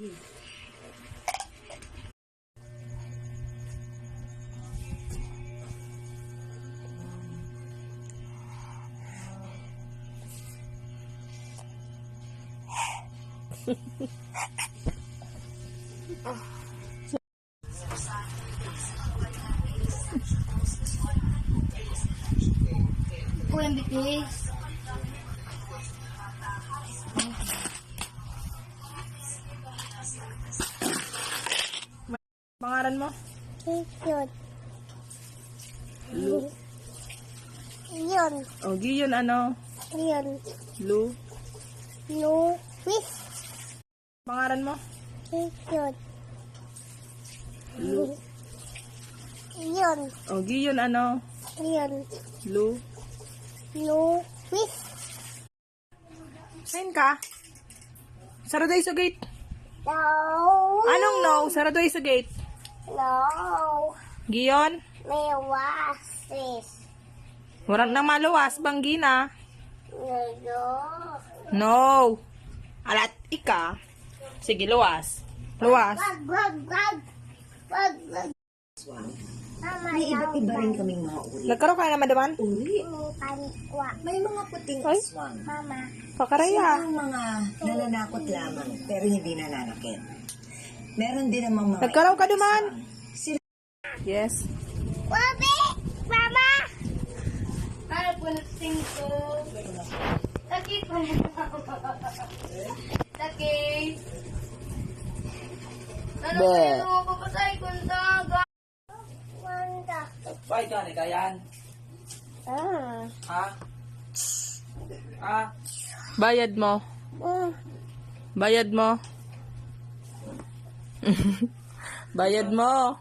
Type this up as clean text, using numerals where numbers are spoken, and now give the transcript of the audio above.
Yung bitis. Pangalan mo? Yun. Lu. Yun. O, Giyon ano? Yun. Lu. Luis. Pangalan mo? Yun. Lu. Yun. O, Giyon ano? Yun. Lu. Luis. Kain ka? Sarado sa gate. No. Anong no? Sarado sa gate. No. Giyon? May wasis. Warang nang maluwas, banggina. No. No. Alat, ika. Sige, luwas. Luwas. Wag. Mama, May iba't iba rin kaming mga uri. Nagkaroon ka na madaman? Uri. panikwa. May mga puting Ay. aswang. Mama. Kakaraya. Ang mga nananakot lamang pero hindi nananakit. Meron din namang mga Nagkaroon ka duman? Sila Yes. Wabi! Mama! Ano po nagsing ko? Laki ko. Laki. Ano Be. kayo mo papatay kung taga? Wanda. Bye ka, Kayan. Ha? Ha? Bayad mo. Bayad mo. Bayad mo.